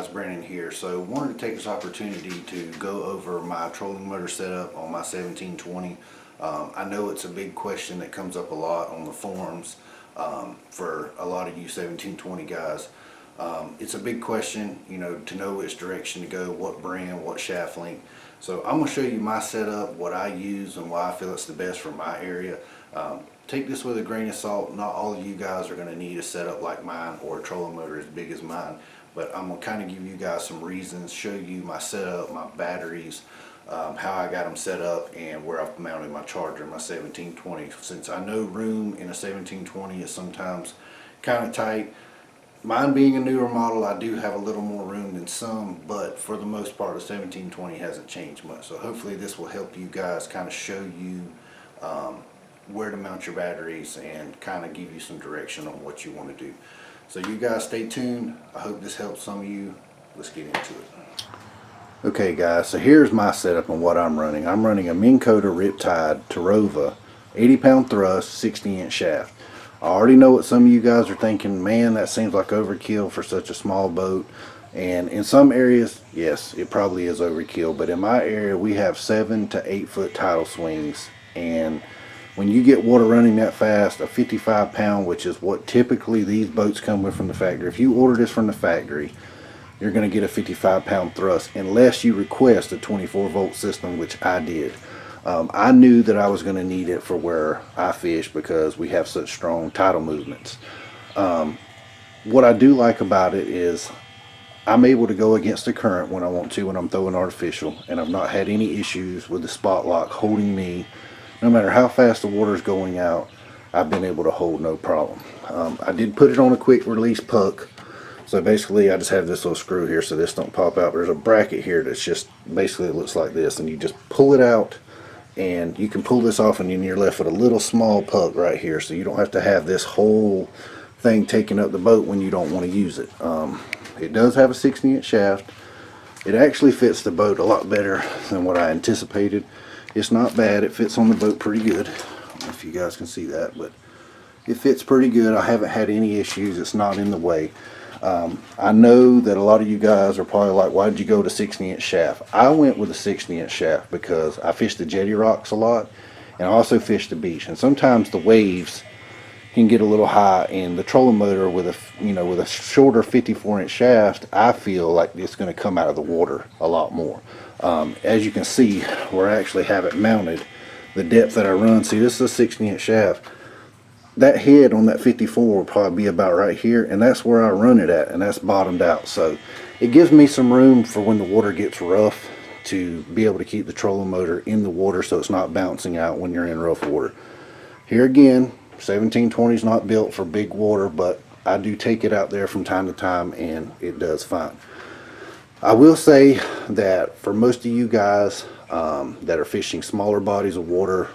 guys, Brandon here. So wanted to take this opportunity to go over my trolling motor setup on my 1720. I know it's a big question that comes up a lot on the forums for a lot of you 1720 guys. It's a big question, you know, to know which direction to go, what brand, what shaft length. So I'm going to show you my setup, what I use, and why I feel it's the best for my area. Take this with a grain of salt. Not all of you guys are going to need a setup like mine or a trolling motor as big as mine, but I'm going to kind of give you guys some reasons, show you my setup, my batteries, how I got them set up, and where I've mounted my charger in my 1720. Since I know room in a 1720 is sometimes kind of tight. Mine being a newer model, I do have a little more room than some, but for the most part, the 1720 hasn't changed much. So hopefully this will help you guys kind of show you where to mount your batteries and kind of give you some direction on what you want to do. So you guys stay tuned. I hope this helps some of you. Let's get into it. Okay guys, so here's my setup and what I'm running. I'm running a Minn Kota Riptide Terrova 80-pound thrust, 60-inch shaft. I already know what some of you guys are thinking, man, that seems like overkill for such a small boat. And in some areas, yes, it probably is overkill, but in my area we have 7 to 8 foot tidal swings, and when you get water running that fast, a 55-pound, which is what typically these boats come with from the factory, if you order this from the factory, you're going to get a 55-pound thrust unless you request a 24-volt system, which I did. I knew that I was going to need it for where I fish because we have such strong tidal movements. What I do like about it is I'm able to go against the current when I want to when I'm throwing artificial, and I've not had any issues with the spot lock holding me. No matter how fast the water is going out, I've been able to hold no problem. I did put it on a quick release puck. So basically I just have this little screw here so this don't pop out. There's a bracket here that's just basically it looks like this, and you just pull it out and you can pull this off, and then you're left with a little small puck right here, so you don't have to have this whole thing taking up the boat when you don't want to use it. It does have a 60-inch shaft. It actually fits the boat a lot better than what I anticipated. It's not bad. It fits on the boat pretty good. I don't know if you guys can see that, but it fits pretty good. I haven't had any issues. It's not in the way. I know that a lot of you guys are probably like, why did you go to 60-inch shaft? I went with a 60-inch shaft because I fish the jetty rocks a lot, and I also fish the beach, and sometimes the waves can get a little high, and the trolling motor with a shorter 54-inch shaft, I feel like it's going to come out of the water a lot more. As you can see where I actually have it mounted, the depth that I run, see this is a 60-inch shaft. That head on that 54 will probably be about right here, and that's where I run it at, and that's bottomed out. So it gives me some room for when the water gets rough to be able to keep the trolling motor in the water so it's not bouncing out when you're in rough water. Here again, 1720 is not built for big water, but I do take it out there from time to time and it does fine. I will say that for most of you guys that are fishing smaller bodies of water,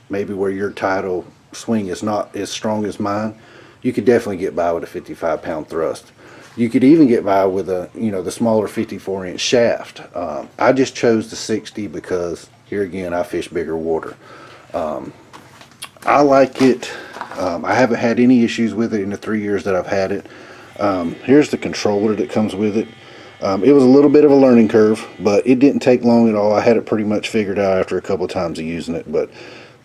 maybe where your tidal swing is not as strong as mine, you could definitely get by with a 55-pound thrust. You could even get by with a, the smaller 54-inch shaft. I just chose the 60 because here again I fish bigger water. I like it. I haven't had any issues with it in the 3 years that I've had it. Here's the controller that comes with it. It was a little bit of a learning curve, but it didn't take long at all. I had it pretty much figured out after a couple of times of using it. But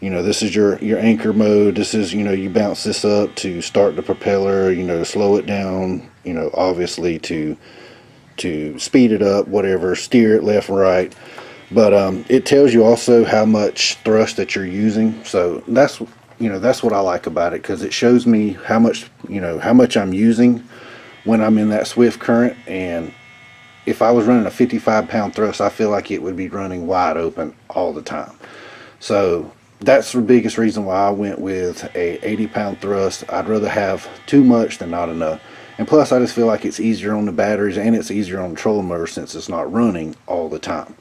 this is your anchor mode. This is, you bounce this up to start the propeller, to slow it down, obviously to speed it up, whatever, steer it left and right. But it tells you also how much thrust that you're using. So that's what I like about it, because it shows me how much I'm using when I'm in that swift current. And if I was running a 55-pound thrust, I feel like it would be running wide open all the time. So that's the biggest reason why I went with a 80-pound thrust. I'd rather have too much than not enough. And plus I just feel like it's easier on the batteries, and it's easier on the trolling motor since it's not running all the time.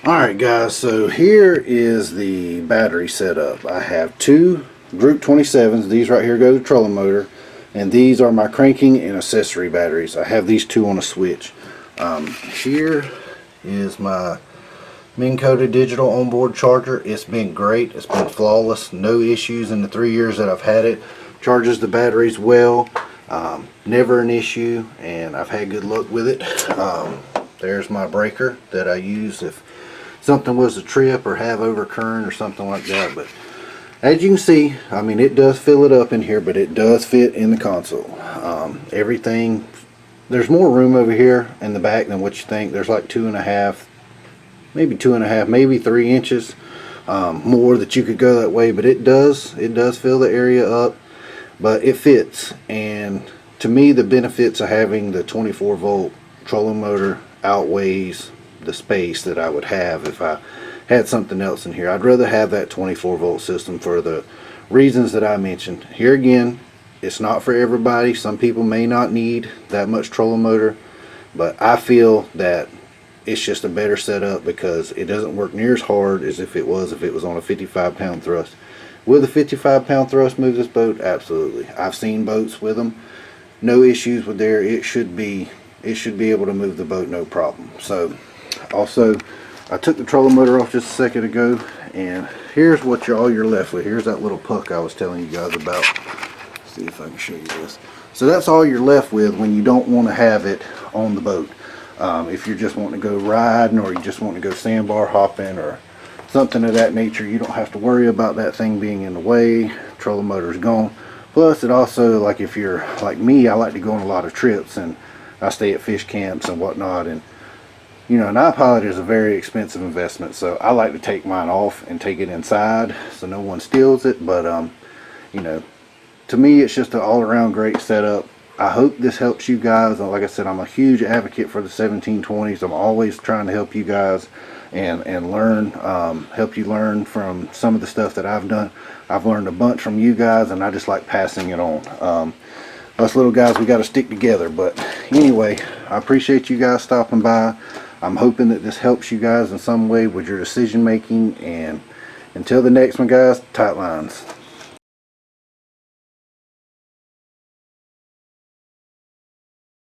Alright guys, so here is the battery setup. I have two Group 27s. These right here go to the trolling motor, and these are my cranking and accessory batteries. I have these two on a switch. Here is my Minn Kota digital onboard charger. It's been great. It's been flawless. No issues in the 3 years that I've had it. Charges the batteries well. Never an issue, and I've had good luck with it. There's my breaker that I use if something was to trip or have overcurrent or something like that. But as you can see, I mean, it does fill it up in here, but it does fit in the console. Everything, there's more room over here in the back than what you think. There's like 2.5, maybe 2.5, maybe 3 inches more that you could go that way, but it does fill the area up, but it fits. And to me, the benefits of having the 24 volt trolling motor outweighs the space that I would have if I had something else in here. I'd rather have that 24 volt system for the reasons that I mentioned. Here again, it's not for everybody. Some people may not need that much trolling motor, but I feel that it's just a better setup because it doesn't work near as hard as if it was on a 55 pound thrust. Will the 55 pound thrust move this boat? Absolutely. I've seen boats with them. No issues with there. It should be able to move the boat no problem. So also, I took the trolling motor off just a second ago, and here's what all you're left with. Here's that little puck I was telling you guys about. Let's see if I can show you this. So that's all you're left with when you don't want to have it on the boat. If you're just wanting to go riding, or you just want to go sandbar hopping or something of that nature, you don't have to worry about that thing being in the way. Trolling motor's gone. Plus, it also, like if you're like me, I like to go on a lot of trips, and I stay at fish camps and whatnot, and you know, an iPod is a very expensive investment, so I like to take mine off and take it inside so no one steals it. But you know, to me, it's just an all-around great setup. I hope this helps you guys. Like I said, I'm a huge advocate for the 1720s. I'm always trying to help you guys and learn, help you learn from some of the stuff that I've done. I've learned a bunch from you guys, and I just like passing it on. Us little guys, we got to stick together. But anyway, I appreciate you guys stopping by. I'm hoping that this helps you guys in some way with your decision making, and until the next one, guys, tight lines.